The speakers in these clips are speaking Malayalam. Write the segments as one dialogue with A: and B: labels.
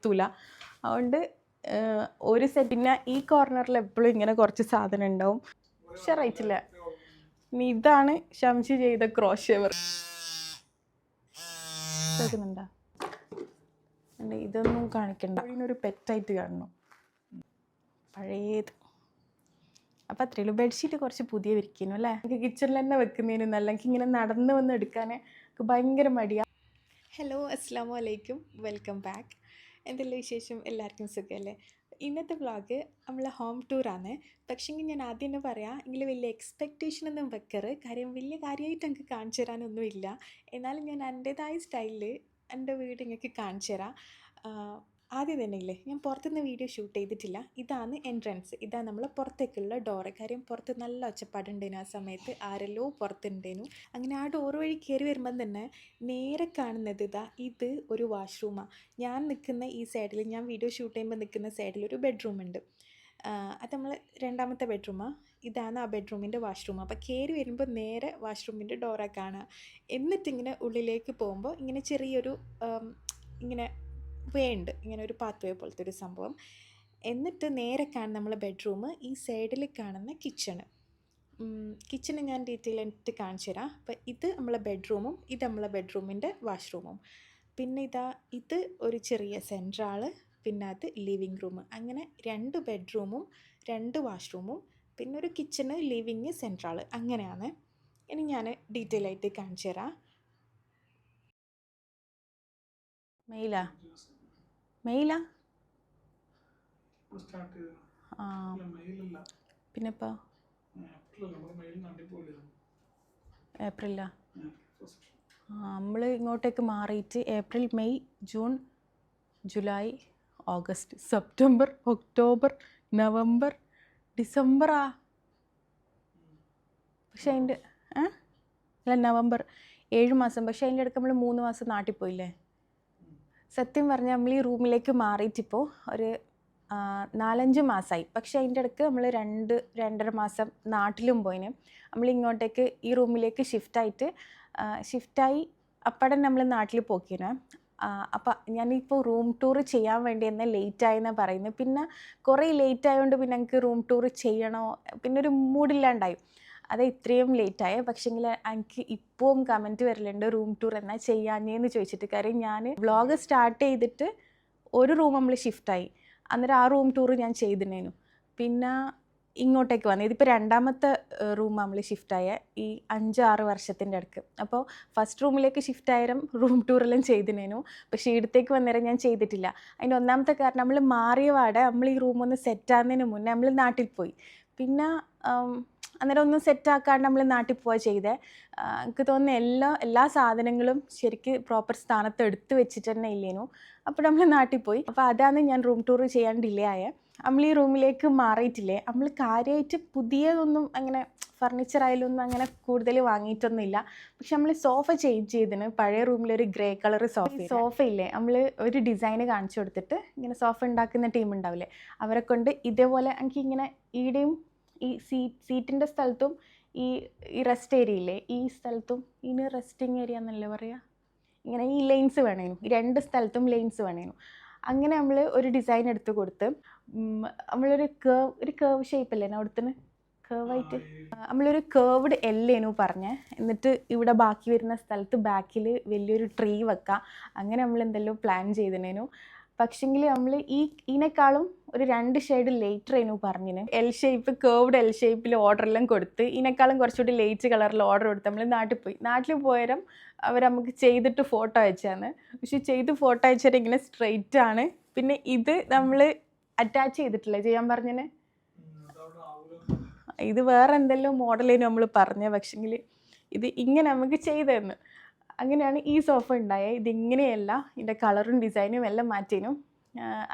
A: എത്തൂല. അതുകൊണ്ട് ഒരു സെറ്റ്. പിന്നെ ഈ കോർണറിൽ എപ്പോഴും ഇങ്ങനെ കുറച്ച് സാധനം ഉണ്ടാവും. ഉഷാറായിട്ടില്ല. ഇനി ഇതാണ് ഷംഷി ചെയ്ത ക്രോഷ്യ വർക്ക്. കേൾക്കുന്നുണ്ടോ? ഇതൊന്നും കാണിക്കണ്ട, ഇതിനൊരു പെറ്റായിട്ട് കാണണം, പഴയത്. അപ്പം അത്രയുള്ളൂ. ബെഡ്ഷീറ്റ് കുറച്ച് പുതിയ വിരിക്കുന്നു അല്ലേ. എനിക്ക് കിച്ചണിൽ തന്നെ വെക്കുന്നതിന് നല്ല, എനിക്ക് ഇങ്ങനെ നടന്ന് വന്ന് എടുക്കാൻ എനിക്ക് ഭയങ്കര മടിയാണ്. ഹലോ, അസ്സലാമു അലൈക്കും, വെൽക്കം ബാക്ക്. എന്തെല്ലാം വിശേഷം? എല്ലാവർക്കും സുഖമല്ലേ? ഇന്നത്തെ വ്ളോഗ് നമ്മളെ ഹോം ടൂറാണ്. പക്ഷേങ്കിൽ ഞാൻ ആദ്യം തന്നെ പറയാം, എങ്കിൽ വലിയ എക്സ്പെക്റ്റേഷൻ ഒന്നും വെക്കരുത്. കാര്യം വലിയ കാര്യമായിട്ട് എനിക്ക് കാണിച്ചു തരാനൊന്നുമില്ല. എന്നാലും ഞാൻ എൻ്റേതായ സ്റ്റൈലിൽ എൻ്റെ വീട് നിങ്ങൾക്ക് കാണിച്ചു തരാം. ആദ്യം തന്നെ ഇല്ലേ, ഞാൻ പുറത്തുനിന്ന് വീഡിയോ ഷൂട്ട് ചെയ്തിട്ടില്ല. ഇതാണ് എൻട്രൻസ്, ഇതാണ് നമ്മൾ പുറത്തേക്കുള്ള ഡോറ്. കാര്യം പുറത്ത് നല്ല ഒച്ചപ്പാടുണ്ടേനു ആ സമയത്ത്, ആരെല്ലോ പുറത്തുണ്ടേനു. അങ്ങനെ ആ ഡോറ് വഴി കയറി വരുമ്പം തന്നെ നേരെ കാണുന്നത് ഇത് ഒരു വാഷ്റൂമാണ്. ഞാൻ നിൽക്കുന്ന ഈ സൈഡിൽ, ഞാൻ വീഡിയോ ഷൂട്ട് ചെയ്യുമ്പോൾ നിൽക്കുന്ന സൈഡിൽ ഒരു ബെഡ്റൂം ഉണ്ട്. അത് നമ്മൾ രണ്ടാമത്തെ ബെഡ്റൂമാണ്. ഇതാണ് ആ ബെഡ്റൂമിൻ്റെ വാഷ്റൂം. അപ്പോൾ കയറി വരുമ്പോൾ നേരെ വാഷ്റൂമിൻ്റെ ഡോറാണ് കാണുക. എന്നിട്ടിങ്ങനെ ഉള്ളിലേക്ക് പോകുമ്പോൾ ഇങ്ങനെ ചെറിയൊരു ഇങ്ങനെ വേ ഉണ്ട്, ഇങ്ങനെ ഒരു പാത്ത് വേ പോലത്തെ ഒരു സംഭവം. എന്നിട്ട് നേരെ കാണുന്ന നമ്മളെ ബെഡ്റൂം, ഈ സൈഡിൽ കാണുന്ന കിച്ചണ് ഞാൻ ഡീറ്റെയിൽ ആയിട്ട് കാണിച്ചു തരാം. അപ്പം ഇത് നമ്മളെ ബെഡ്റൂമും ഇത് നമ്മളെ ബെഡ്റൂമിൻ്റെ വാഷ്റൂമും. പിന്നെ ഇത് ഒരു ചെറിയ സെൻട്രാള്, പിന്നെ അത് ലിവിങ് റൂം. അങ്ങനെ 2 ബെഡ്റൂമും 2 വാഷ്റൂമും പിന്നെ ഒരു കിച്ചണ്, ലിവിങ്, സെൻട്രാള്, അങ്ങനെയാണ്. ഇനി ഞാൻ ഡീറ്റെയിൽ ആയിട്ട് കാണിച്ചു തരാം. മെയിലാ ആ, പിന്നെ ഇപ്പോൾ ഏപ്രിലാ? നമ്മൾ ഇങ്ങോട്ടേക്ക് മാറിയിട്ട് April, May, June, July, August, September, October, November, ഡിസംബറാ. പക്ഷെ അതിൻ്റെ അല്ല, നവംബർ 7 മാസം. പക്ഷേ അതിൻ്റെ ഇടയ്ക്ക് നമ്മൾ 3 മാസം നാട്ടിൽ പോയില്ലേ. സത്യം പറഞ്ഞാൽ നമ്മൾ ഈ റൂമിലേക്ക് മാറിയിട്ടിപ്പോൾ ഒരു 4-5 മാസമായി. പക്ഷേ അതിൻ്റെ ഇടയ്ക്ക് നമ്മൾ 2-2.5 മാസം നാട്ടിലും പോയിന്. നമ്മളിങ്ങോട്ടേക്ക് ഈ റൂമിലേക്ക് ഷിഫ്റ്റായി അപ്പടൻ നമ്മൾ നാട്ടിൽ പോക്കിന്. അപ്പം ഞാനിപ്പോൾ റൂം ടൂർ ചെയ്യാൻ വേണ്ടി തന്നെ ലേറ്റായെന്നാണ് പറയുന്നത്. പിന്നെ കുറേ ലേറ്റ് ആയതുകൊണ്ട് പിന്നെ എനിക്ക് റൂം ടൂർ ചെയ്യണോ, പിന്നെ ഒരു മൂഡില്ലാണ്ടായി. അത് ഇത്രയും ലേറ്റായ. പക്ഷേങ്കിൽ എനിക്ക് ഇപ്പോഴും കമൻറ്റ് വരലുണ്ട് റൂം ടൂർ എന്നാൽ ചെയ്യാഞ്ഞേന്ന് ചോദിച്ചിട്ട്. കാര്യം ഞാൻ വ്ളോഗ് സ്റ്റാർട്ട് ചെയ്തിട്ട് ഒരു റൂം നമ്മൾ ഷിഫ്റ്റായി, അന്നേരം ആ റൂം ടൂർ ഞാൻ ചെയ്തിനേനു. പിന്നെ ഇങ്ങോട്ടേക്ക് വന്നു. ഇതിപ്പോൾ 2ാമത്തെ റൂം നമ്മൾ ഷിഫ്റ്റായ ഈ 5-6 വർഷത്തിൻ്റെ ഇടയ്ക്ക്. അപ്പോൾ ഫസ്റ്റ് റൂമിലേക്ക് ഷിഫ്റ്റായാലും റൂം ടൂറെല്ലാം ചെയ്തിനേനു. പക്ഷേ ഇവിടത്തേക്ക് വന്നേരം ഞാൻ ചെയ്തിട്ടില്ല. അതിൻ്റെ ഒന്നാമത്തെ കാരണം, നമ്മൾ മാറിയ പാടെ നമ്മൾ ഈ റൂമൊന്ന് സെറ്റാകുന്നതിന് മുന്നേ നമ്മൾ നാട്ടിൽ പോയി. പിന്നെ അന്നേരം ഒന്നും സെറ്റാക്കാണ്ട് നമ്മൾ നാട്ടിൽ പോവുക ചെയ്തേ. എനിക്ക് തോന്നുന്നു എല്ലാ സാധനങ്ങളും ശരിക്ക് പ്രോപ്പർ സ്ഥാനത്ത് എടുത്ത് വെച്ചിട്ട് തന്നെ ഇല്ലേനു. അപ്പോൾ നമ്മൾ നാട്ടിൽ പോയി. അപ്പോൾ അതാണ് ഞാൻ റൂം ടൂർ ചെയ്യാൻ ഡിലേ ആയേ. നമ്മൾ ഈ റൂമിലേക്ക് മാറിയിട്ടില്ലേ, നമ്മൾ കാര്യമായിട്ട് പുതിയതൊന്നും അങ്ങനെ ഫർണിച്ചറായാലൊന്നും അങ്ങനെ കൂടുതൽ വാങ്ങിയിട്ടൊന്നുമില്ല. പക്ഷെ നമ്മൾ സോഫ ചേഞ്ച് ചെയ്തിന്. പഴയ റൂമിലൊരു ഗ്രേ കളർ സോഫ ഇല്ലേ, നമ്മൾ ഒരു ഡിസൈന് കാണിച്ചു കൊടുത്തിട്ട് ഇങ്ങനെ സോഫ ഉണ്ടാക്കുന്ന ടീം ഉണ്ടാവില്ലേ, അവരെ കൊണ്ട് ഇതേപോലെ എനിക്കിങ്ങനെ ഈടെയും ഈ സീറ്റിൻ്റെ സ്ഥലത്തും ഈ റെസ്റ്റ് ഏരിയ ഇല്ലേ, ഈ സ്ഥലത്തും ഇതിന് റെസ്റ്റിംഗ് ഏരിയ എന്നല്ലേ പറയുക, ഇങ്ങനെ ഈ ലൈൻസ് വേണേനു, ഈ 2 സ്ഥലത്തും ലൈൻസ് വേണേനു. അങ്ങനെ നമ്മൾ ഒരു ഡിസൈൻ എടുത്ത് കൊടുത്ത് നമ്മളൊരു കേർവ് ഷേപ്പല്ലേ അവിടുത്തെ കേർവായിട്ട് നമ്മളൊരു കേർവ്ഡ് എല്ലേനു പറഞ്ഞ്. എന്നിട്ട് ഇവിടെ ബാക്കി വരുന്ന സ്ഥലത്ത് ബാക്കിൽ വലിയൊരു ട്രീ വെക്കാം. അങ്ങനെ നമ്മൾ എന്തെല്ലോ പ്ലാൻ ചെയ്തിനേനു. പക്ഷെങ്കിൽ നമ്മൾ ഇതിനേക്കാളും ഒരു 2 ഷെയ്ഡ് ലേറ്റർ ആയിരുന്നു പറഞ്ഞിന്. കേർവ്ഡ് എൽ ഷേപ്പിൽ ഓർഡറെല്ലാം കൊടുത്ത് ഇതിനേക്കാളും കുറച്ചുകൂടി ലൈറ്റ് കളറിൽ ഓർഡർ കൊടുത്ത് നമ്മൾ നാട്ടിൽ പോയാലും അവർ നമുക്ക് ചെയ്തിട്ട് ഫോട്ടോ അയച്ചാന്ന്. പക്ഷെ ഫോട്ടോ അയച്ചാൽ ഇങ്ങനെ സ്ട്രെയിറ്റ് ആണ്. പിന്നെ ഇത് നമ്മൾ അറ്റാച്ച് ചെയ്തിട്ടില്ല ചെയ്യാൻ പറഞ്ഞതിന്. ഇത് വേറെ എന്തെല്ലാം മോഡലേനു നമ്മൾ പറഞ്ഞ. പക്ഷെങ്കിൽ ഇത് ഇങ്ങനെ നമുക്ക് ചെയ്തെന്ന്. അങ്ങനെയാണ് ഈ സോഫ ഉണ്ടായത്. ഇതിങ്ങനെയല്ല, ഇതിൻ്റെ കളറും ഡിസൈനും എല്ലാം മാറ്റിനും.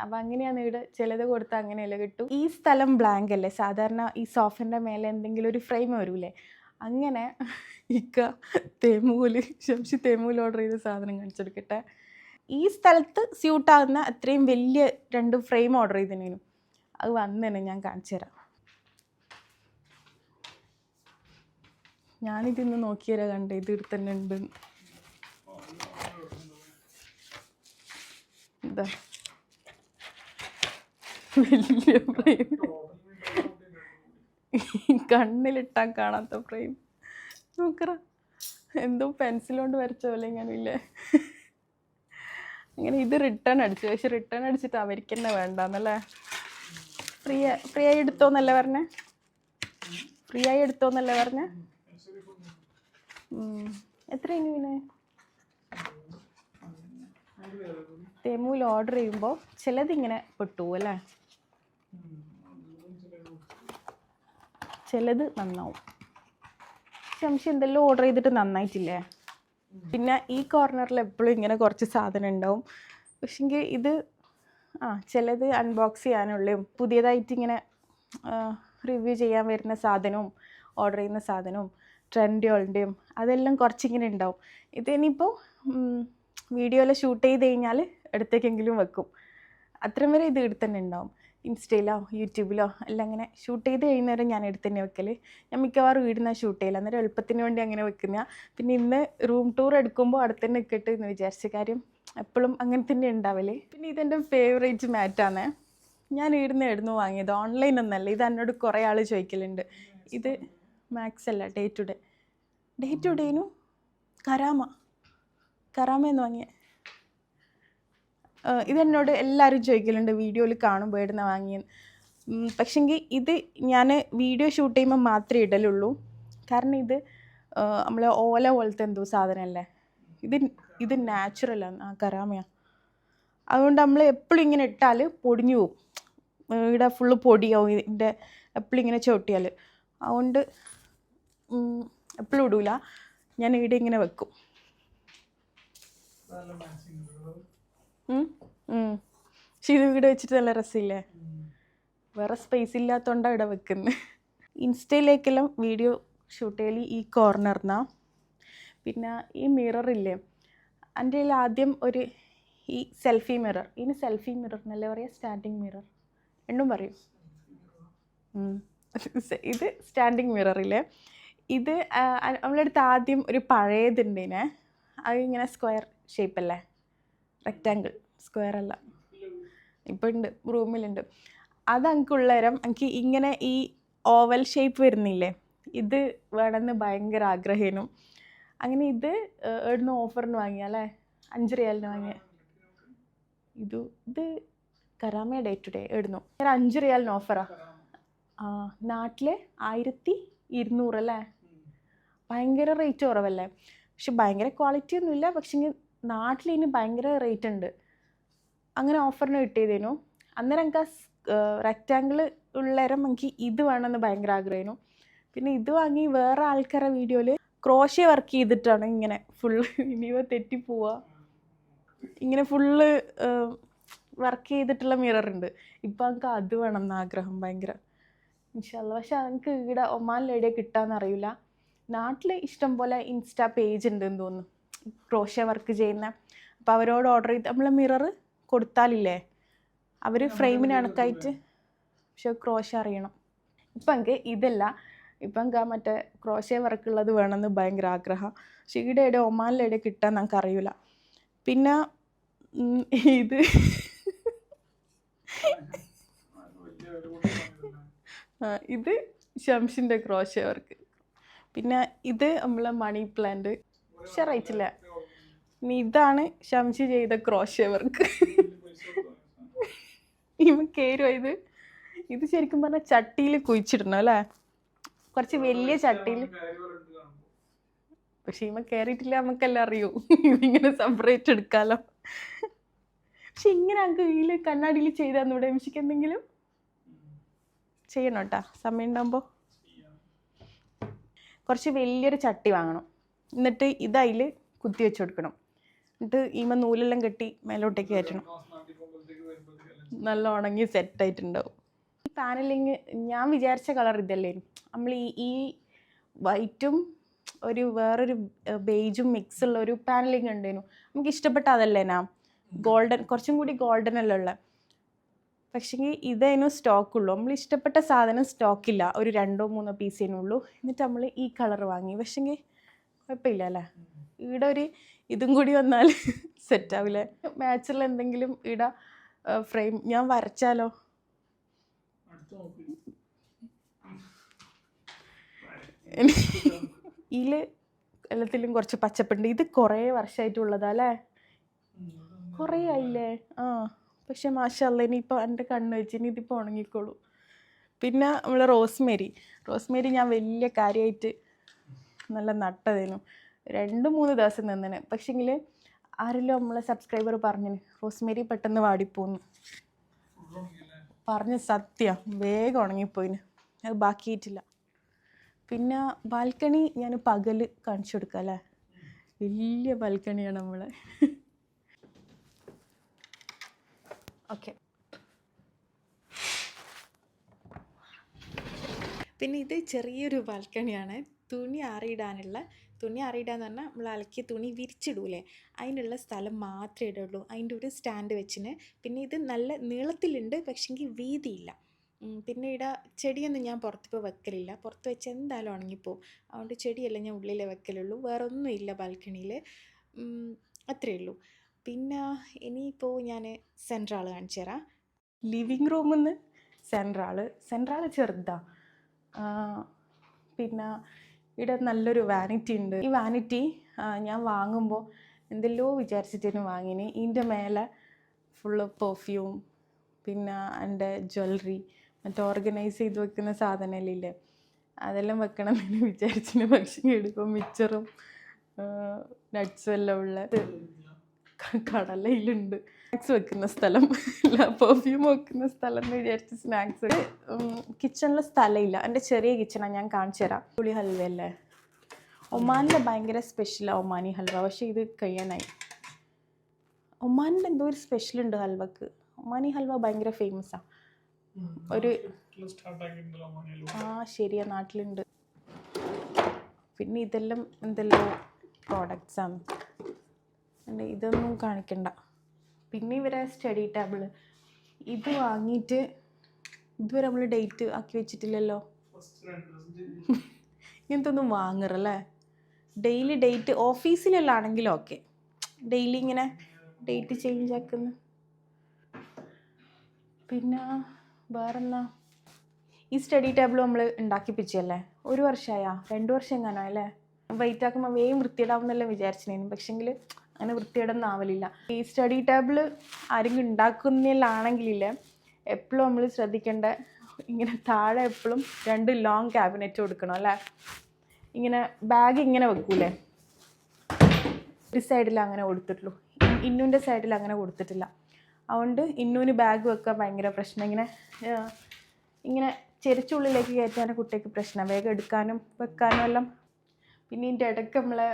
A: അപ്പം അങ്ങനെയാണ് ഇവിടെ ചിലത് കൊടുത്താൽ അങ്ങനെയല്ല കിട്ടും. ഈ സ്ഥലം ബ്ലാങ്ക് അല്ലേ, സാധാരണ ഈ സോഫൻ്റെ മേലെ എന്തെങ്കിലും ഒരു ഫ്രെയിം വരൂലേ, അങ്ങനെ ഷംഷി തേമൂല് ഓർഡർ ചെയ്ത സാധനം കാണിച്ചെടുക്കട്ടെ. ഈ സ്ഥലത്ത് സ്യൂട്ടാകുന്ന അത്രയും വലിയ 2 ഫ്രെയിം ഓർഡർ ചെയ്തതിനു. അത് വന്നതന്നെ ഞാൻ കാണിച്ചു തരാം. ഞാനിതിന്ന് നോക്കിയാലോ കണ്ടേ, ഇത് ഇവിടെ തന്നെ ഉണ്ട്. ഇതാ വലിയ ഫ്രെയിം, കണ്ണിലിട്ടാൻ കാണാത്ത ഫ്രെയിം. നോക്കറ എന്തോ പെൻസിൽ കൊണ്ട് വരച്ച പോലെ ഇങ്ങനെയില്ലേ. അങ്ങനെ ഇത് റിട്ടേൺ അടിച്ചു. പക്ഷെ റിട്ടേൺ അടിച്ചിട്ട് അവർക്ക് തന്നെ വേണ്ടെന്നല്ലേ. ഫ്രീ ആയി എടുത്തോന്നല്ലേ പറഞ്ഞേ? ഫ്രീ ആയി എടുത്തോന്നല്ലേ പറഞ്ഞേ? എത്രയാണ് പിന്നെ തെമുവിൽ ഓർഡർ ചെയ്യുമ്പോൾ ചിലതിങ്ങനെ പെട്ടു അല്ലേ, ചിലത് നന്നാവും. സംശയം എന്തെല്ലാം ഓർഡർ ചെയ്തിട്ട് നന്നായിട്ടില്ലേ. പിന്നെ ഈ കോർണറിൽ എപ്പോഴും ഇങ്ങനെ കുറച്ച് സാധനം ഉണ്ടാവും. പക്ഷെങ്കിൽ ഇത് ചിലത് അൺബോക്സ് ചെയ്യാനുള്ളതും പുതിയതായിട്ട് ഇങ്ങനെ റിവ്യൂ ചെയ്യാൻ വരുന്ന സാധനവും ഓർഡർ ചെയ്യുന്ന സാധനവും ട്രെൻഡുകളുടെയും അതെല്ലാം കുറച്ചിങ്ങനെ ഉണ്ടാവും. ഇതിനിപ്പോൾ വീഡിയോയിൽ ഷൂട്ട് ചെയ്ത് കഴിഞ്ഞാൽ എടുത്തേക്കെങ്കിലും വെക്കും. അത്രയും വരെ ഇത് എടുത്ത് തന്നെ ഉണ്ടാവും. ഇൻസ്റ്റയിലോ യൂട്യൂബിലോ എല്ലാം അങ്ങനെ ഷൂട്ട് ചെയ്ത് കഴിയുന്നവരെ ഞാൻ എടുത്ത് തന്നെ വെക്കൽ. ഞാൻ മിക്കവാറും വീടിനാ ഷൂട്ട് ചെയ്യില്ല, അന്നേരം എളുപ്പത്തിന് വേണ്ടി അങ്ങനെ വെക്കുന്ന. പിന്നെ ഇന്ന് റൂം ടൂർ എടുക്കുമ്പോൾ അടുത്ത് തന്നെ നിൽക്കട്ടെ എന്ന് വിചാരിച്ച കാര്യം എപ്പോഴും അങ്ങനെ തന്നെ ഉണ്ടാവല്. പിന്നെ ഇതെൻ്റെ ഫേവറേറ്റ് മാറ്റാണ്. ഞാൻ ഇവിടുന്ന് വാങ്ങിയത്, ഓൺലൈൻ ഒന്നല്ല. ഇത് എന്നോട് കുറേ ആൾ ചോദിക്കലുണ്ട്. ഇത് മാക്സ് അല്ല, ഡേ ടു ഡേനു കരാമെന്ന് വാങ്ങിയ. ഇതെന്നോട് എല്ലാവരും ചോദിക്കലുണ്ട് വീഡിയോയിൽ കാണുമ്പോൾ ഇടുന്ന വാങ്ങിയെന്ന്. പക്ഷെങ്കിൽ ഇത് ഞാൻ വീഡിയോ ഷൂട്ട് ചെയ്യുമ്പോൾ മാത്രമേ ഇടലുള്ളൂ. കാരണം ഇത് നമ്മൾ ഓല പോലത്തെ എന്തോ സാധനമല്ലേ. ഇത് നാച്ചുറലാണ്, കരാമയാണ്. അതുകൊണ്ട് നമ്മൾ എപ്പോഴും ഇങ്ങനെ ഇട്ടാൽ പൊടിഞ്ഞു പോവും. ഇവിടെ ഫുള്ള് പൊടിയാവും ഇതിൻ്റെ എപ്പോഴും ഇങ്ങനെ ചോട്ടിയാൽ. അതുകൊണ്ട് എപ്പോഴും ഇടൂല, ഞാൻ ഇവിടെ ഇങ്ങനെ വെക്കും. പക്ഷെ ഇത് ഇവിടെ വെച്ചിട്ട് നല്ല രസമില്ലേ. വേറെ സ്പേസ് ഇല്ലാത്തതുകൊണ്ടാണ് ഇവിടെ വെക്കുന്നത്. ഇൻസ്റ്റയിലേക്കെല്ലാം വീഡിയോ ഷൂട്ട് ചെയ്യൽ ഈ കോർണറിനാണ്. പിന്നെ ഈ മിററില്ലേ, എൻ്റെ കയ്യിൽ ആദ്യം ഒരു ഈ സെൽഫി മിറർ, ഇതിന് സെൽഫി മിറർ എന്നല്ലേ പറയുക, സ്റ്റാൻഡിങ് മിറർ രണ്ടും പറയും. ഇത് സ്റ്റാൻഡിങ് മിററില്ലേ, ഇത് നമ്മളടുത്ത് ആദ്യം ഒരു പഴയതുണ്ടേനെ. അത് ഇങ്ങനെ സ്ക്വയർ ഷേപ്പല്ലേ, റെക്റ്റാങ്കിൾ, സ്ക്വയർ അല്ല. ഇപ്പോൾ ഉണ്ട്, റൂമിലുണ്ട്. അത് എനിക്കുള്ളേരം എനിക്ക് ഇങ്ങനെ ഈ ഓവൽ ഷേപ്പ് വരുന്നില്ലേ, ഇത് വേണമെന്ന് ഭയങ്കര ആഗ്രഹേനും. അങ്ങനെ ഇത് എവിടുന്ന് ഓഫറിന് വാങ്ങിയ അല്ലേ, 5 റിയാലിന് വാങ്ങിയ. ഇത് കരാമ ഡേ ടു ഡേ ഇടുന്നു. 5 റിയാലിന് ഓഫറാണ്. നാട്ടിലെ 1200 അല്ലേ, ഭയങ്കര റേറ്റ് കുറവല്ലേ. പക്ഷെ ഭയങ്കര ക്വാളിറ്റി ഒന്നുമില്ല. പക്ഷെ നാട്ടിലിന് ഭയങ്കര റേറ്റ് ഉണ്ട്. അങ്ങനെ ഓഫറിന് കിട്ടിയതേനു. അന്നേരം എനിക്ക് റെക്റ്റാങ്കിൾ ഉള്ളേരം എനിക്ക് ഇത് വേണമെന്ന് ഭയങ്കര ആഗ്രഹമായിരുന്നു. പിന്നെ ഇത് വാങ്ങി വേറെ ആൾക്കാരുടെ വീഡിയോയിൽ ക്രോഷ്യ വർക്ക് ചെയ്തിട്ടാണ് ഇങ്ങനെ ഫുള്ള്, ഇനിയോ തെറ്റിപ്പോവുക, ഇങ്ങനെ ഫുള്ള് വർക്ക് ചെയ്തിട്ടുള്ള മിററുണ്ട്. ഇപ്പം എനിക്ക് അത് വേണം എന്ന് ആഗ്രഹം ഭയങ്കര, ഇൻഷാല്ലാ. പക്ഷെ എനിക്ക് ഇവിടെ ഒമാനിലെവിടെയാണ് കിട്ടാമെന്ന് അറിയില്ല. നാട്ടിൽ ഇഷ്ടം പോലെ ഇൻസ്റ്റാ പേജ് ഉണ്ടെന്ന് തോന്നുന്നു ക്രോഷ്യ വർക്ക് ചെയ്യുന്ന. അപ്പോൾ അവരോട് ഓർഡർ ചെയ്ത് നമ്മൾ മിറർ കൊടുത്താലില്ലേ, അവർ ഫ്രെയിമിന് കണക്കായിട്ട്. പക്ഷെ ക്രോഷ്യ അറിയണം. ഇപ്പം എനിക്ക് ഇതല്ല, ഇപ്പം എനിക്ക് മറ്റേ ക്രോഷ്യ വർക്കുള്ളത് വേണമെന്ന് ഭയങ്കര ആഗ്രഹം. പക്ഷെ ഇവിടെ ഒമാനിലെവിടെ കിട്ടാൻ നമുക്ക് അറിയില്ല. പിന്നെ ഇത് ഇത് ഷംഷിൻ്റെ ക്രോഷ്യ വർക്ക്. പിന്നെ ഇത് നമ്മളെ മണി പ്ലാന്റ്. പക്ഷെ റേറ്റില്ല. ഇനി ഇതാണ് ഷംഷി ചെയ്ത ക്രോഷ്യ വർക്ക്. ഇവ കയറുമോ ഇത് ശരിക്കും പറഞ്ഞാൽ ചട്ടിയിൽ കുഴിച്ചിടണം അല്ലേ, കുറച്ച് വലിയ ചട്ടിയിൽ. പക്ഷെ ഇവ കയറിയിട്ടില്ല, നമുക്കെല്ലാം അറിയൂ. ഇതിങ്ങനെ സെപ്പറേറ്റ് എടുക്കാമല്ലോ. പക്ഷെ ഇങ്ങനെ അങ്ങ് ഇതിൽ കണ്ണാടിയിൽ ചെയ്താന്നൂടെ എംഷിക്ക്? എന്തെങ്കിലും ചെയ്യണം കേട്ടോ, സമയം ഉണ്ടാകുമ്പോൾ. കുറച്ച് വലിയൊരു ചട്ടി വാങ്ങണം. എന്നിട്ട് ഇതതിൽ കുത്തി വെച്ച് കൊടുക്കണം. എന്നിട്ട് ഈമ നൂലെല്ലാം കെട്ടി മേലോട്ടേക്ക് കയറ്റണം. നല്ല ഉണങ്ങി സെറ്റായിട്ടുണ്ടാവും. ഈ പാനലിങ് ഞാൻ വിചാരിച്ച കളർ ഇതല്ലേ. നമ്മൾ ഈ വൈറ്റും ഒരു വേറൊരു ബേജും മിക്സ് ഉള്ള ഒരു പാനലിങ് ഉണ്ടായിരുന്നു. നമുക്ക് ഇഷ്ടപ്പെട്ട അതല്ലേനാ, ഗോൾഡൻ, കുറച്ചും കൂടി ഗോൾഡൻ അല്ല ഉള്ള. പക്ഷേങ്കിൽ ഇതതിനും സ്റ്റോക്കുള്ളൂ. നമ്മൾ ഇഷ്ടപ്പെട്ട സാധനം സ്റ്റോക്കില്ല, ഒരു 2-3 പീസേനുള്ളൂ. എന്നിട്ട് നമ്മൾ ഈ കളർ വാങ്ങി. പക്ഷേങ്കിൽ കുഴപ്പമില്ല അല്ലേ. ഇവിടെ ഒരു ഇതും കൂടി വന്നാൽ സെറ്റാവില്ലേ. മാച്ചുള്ള എന്തെങ്കിലും ഇവിടെ ഫ്രെയിം ഞാൻ വരച്ചാലോ. ഇതിൽ എല്ലാത്തിലും കുറച്ച് പച്ചപ്പുണ്ട്. ഇത് കുറേ വർഷമായിട്ടുള്ളതാ അല്ലേ? കുറേ ആയില്ലേ? ആ, പക്ഷെ മാഷാഅല്ലാ ഇനിയിപ്പോൾ എൻ്റെ കണ്ണ് വെച്ച് ഇനി ഇതിപ്പോൾ ഉണങ്ങിക്കോളൂ. പിന്നെ നമ്മൾ റോസ്മേരി ഞാൻ വലിയ കാര്യമായിട്ട് നല്ല നട്ടതേനു. 2-3 ദിവസം നിന്നിന്. പക്ഷെങ്കിൽ ആരെല്ലോ നമ്മളെ സബ്സ്ക്രൈബർ പറഞ്ഞു റോസ്മേരി പെട്ടെന്ന് വാടിപ്പോന്നു. പറഞ്ഞ സത്യം, വേഗം ഉണങ്ങിപ്പോയിന്. അത് ബാക്കിയിട്ടില്ല. പിന്നെ ബാൽക്കണി ഞാൻ പകൽ കാണിച്ചു കൊടുക്കാം അല്ലേ? വലിയ ബാൽക്കണിയാണ് നമ്മളെ. ഓക്കെ. പിന്നെ ഇത് ചെറിയൊരു ബാൽക്കണിയാണ്. തുണി ആറിയിടാന്ന് പറഞ്ഞാൽ നമ്മൾ അലക്കിയ തുണി വിരിച്ചിടൂലേ, അതിനുള്ള സ്ഥലം മാത്രമേ ഇടുള്ളൂ. അതിൻ്റെ ഒരു സ്റ്റാൻഡ് വെച്ചിന്. പിന്നെ ഇത് നല്ല നീളത്തിലുണ്ട്, പക്ഷെങ്കിൽ വീതിയില്ല. പിന്നെ ഇവിടെ ചെടിയൊന്നും ഞാൻ പുറത്തിപ്പോൾ വെക്കലില്ല. പുറത്ത് വെച്ച് എന്തായാലും ഉണങ്ങിപ്പോവും. അതുകൊണ്ട് ചെടിയെല്ലാം ഞാൻ ഉള്ളിലേ വെക്കലുള്ളൂ. വേറെ ഒന്നുമില്ല ബാൽക്കണിയിൽ. അത്രയേ ഉള്ളൂ. പിന്നെ ഇനിയിപ്പോൾ ഞാൻ സെൻട്രൽ കാണിച്ചു തരാം. ലിവിങ് റൂമിൽ നിന്ന് സെൻട്രൽ ചെറുതാണ്. പിന്നെ ഇവിടെ നല്ലൊരു വാനിറ്റി ഉണ്ട്. ഈ വാനിറ്റി ഞാൻ വാങ്ങുമ്പോൾ എന്തെല്ലോ വിചാരിച്ചിട്ടാണ് വാങ്ങിന്. ഇതിൻ്റെ മേലെ ഫുള്ള് പെർഫ്യൂം, പിന്നെ എൻ്റെ ജ്വല്ലറി, മറ്റേ ഓർഗനൈസ് ചെയ്ത് വെക്കുന്ന സാധനങ്ങളില്ലേ, അതെല്ലാം വെക്കണമെന്ന് വിചാരിച്ചിന്. പക്ഷേ എടുക്കും മിച്ചറും നട്ട്സും എല്ലാം ഉള്ള കടലയിലുണ്ട്. സ്നാക്സ് വെക്കുന്ന സ്ഥലം ഇല്ല, പെർഫ്യൂം വെക്കുന്ന സ്ഥലം എന്ന് വിചാരിച്ച് സ്നാക്സ്. കിച്ചണിൽ സ്ഥലമില്ല. എൻ്റെ ചെറിയ കിച്ചണാണ്, ഞാൻ കാണിച്ചു തരാം. പുളി ഹൽവ അല്ലേ, ഒമാനിലെ ഭയങ്കര സ്പെഷ്യലാണ് ഒമാനി ഹൽവ. പക്ഷേ ഇത് കഴിയാനായി. ഒമാനിൽ എന്തോ ഒരു സ്പെഷ്യലുണ്ട് ഹൽവക്ക്. ഒമാനി ഹൽവ ഭയങ്കര ഫേമസാണ്. ഒരു ശരിയാ, നാട്ടിലുണ്ട്. പിന്നെ ഇതെല്ലാം എന്തെല്ലോ പ്രോഡക്റ്റ്സാണ്, ഇതൊന്നും കാണിക്കണ്ട. പിന്നെ ഇവരെ സ്റ്റഡി ടേബിൾ ഇത് വാങ്ങിയിട്ട് ഇതുവരെ നമ്മൾ ഡേറ്റ് ആക്കി വെച്ചിട്ടില്ലല്ലോ. ഇങ്ങനത്തെ ഒന്നും വാങ്ങറല്ലേ? ഡെയിലി ഡേറ്റ് ഓഫീസിലെല്ലാം ആണെങ്കിലും ഓക്കെ, ഡെയിലി ഇങ്ങനെ ഡേറ്റ് ചേഞ്ച് ആക്കുന്നു. പിന്നെ വേറെന്നാ, ഈ സ്റ്റഡി ടേബിൾ നമ്മൾ ഉണ്ടാക്കിപ്പിച്ചല്ലേ, 1 വർഷമായാ 2 വർഷം എങ്ങാനോ അല്ലേ? വെയിറ്റ് ആക്കുമ്പോൾ വേഗം വൃത്തിയിടാവുന്നെല്ലാം വിചാരിച്ചിരുന്നു. പക്ഷെങ്കിൽ അങ്ങനെ വൃത്തിയിടൊന്നും ആവലില്ല. ഈ സ്റ്റഡി ടേബിൾ ആരെങ്കിലും ഉണ്ടാക്കുന്നില്ലാണെങ്കിലില്ലേ, എപ്പോഴും നമ്മൾ ശ്രദ്ധിക്കേണ്ട, ഇങ്ങനെ താഴെ എപ്പോഴും 2 ലോങ് ക്യാബിനറ്റ് കൊടുക്കണം അല്ലേ? ഇങ്ങനെ ബാഗ് ഇങ്ങനെ വെക്കൂലേ, ഒരു സൈഡിൽ അങ്ങനെ കൊടുത്തിട്ടുള്ളൂ, ഇന്നുവിൻ്റെ സൈഡിൽ അങ്ങനെ കൊടുത്തിട്ടില്ല. അതുകൊണ്ട് ഇന്നുവിന് ബാഗ് വെക്കാൻ ഭയങ്കര പ്രശ്നം. ഇങ്ങനെ ചെരിച്ചുള്ളിലേക്ക് കയറ്റാനും കുട്ടിക്ക് പ്രശ്നം, വേഗം എടുക്കാനും വെക്കാനും എല്ലാം. പിന്നെ ഇതിൻ്റെ ഇടയ്ക്ക് നമ്മളെ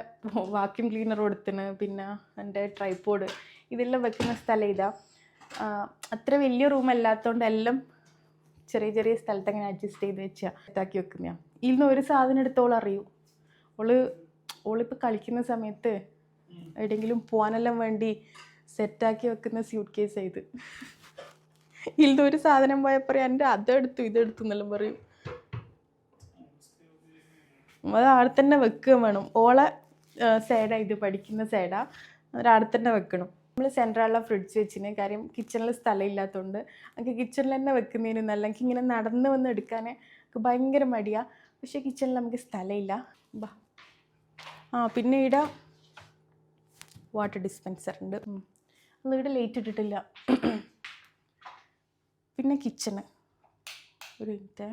A: വാക്യൂം ക്ലീനർ കൊടുത്തിന്. പിന്നെ എൻ്റെ ട്രൈപോഡ് ഇതെല്ലാം വെക്കുന്ന സ്ഥലം ഇതാ. അത്ര വലിയ റൂം അല്ലാത്തതുകൊണ്ട് എല്ലാം ചെറിയ ചെറിയ സ്ഥലത്ത് അങ്ങനെ അഡ്ജസ്റ്റ് ചെയ്ത് വെച്ചാൽ സെറ്റാക്കി വെക്കുന്നതാണ്. ഇതിൽ ഒരു സാധനം എടുത്തോളം അറിയൂ. ഓളിപ്പോൾ കളിക്കുന്ന സമയത്ത് എവിടെയെങ്കിലും പോകാനെല്ലാം വേണ്ടി സെറ്റാക്കി വെക്കുന്ന സ്യൂട്ട് കേസ് ഇത്. ഇതിൽ ഒരു സാധനം പോയാൽ പറയും എൻ്റെ അതെടുത്തു ഇതെടുത്തു എന്നെല്ലാം പറയും. അത് അവിടെ തന്നെ വെക്കുകയും വേണം. ഓളെ സൈഡാണ് ഇത്, പഠിക്കുന്ന സൈഡാണ്, അത് അവിടെ തന്നെ വെക്കണം. നമ്മൾ സെൻട്രലുള്ള ഫ്രിഡ്ജ് വെച്ചിന്. കാര്യം കിച്ചണിൽ സ്ഥലം ഇല്ലാത്തതുകൊണ്ട് എനിക്ക് കിച്ചണിൽ തന്നെ വെക്കുന്നതിന് നല്ല. എനിക്ക് ഇങ്ങനെ നടന്ന് വന്ന് എടുക്കാൻ ഭയങ്കര മടിയാണ്. പക്ഷേ കിച്ചണിൽ നമുക്ക് സ്ഥലമില്ല. പിന്നെ ഇവിടെ വാട്ടർ ഡിസ്പെൻസർ ഉണ്ട്. ഇവിടെ ലൈറ്റ് ഇട്ടിട്ടില്ല. പിന്നെ കിച്ചണ്, ഒരു മിനിറ്റ്.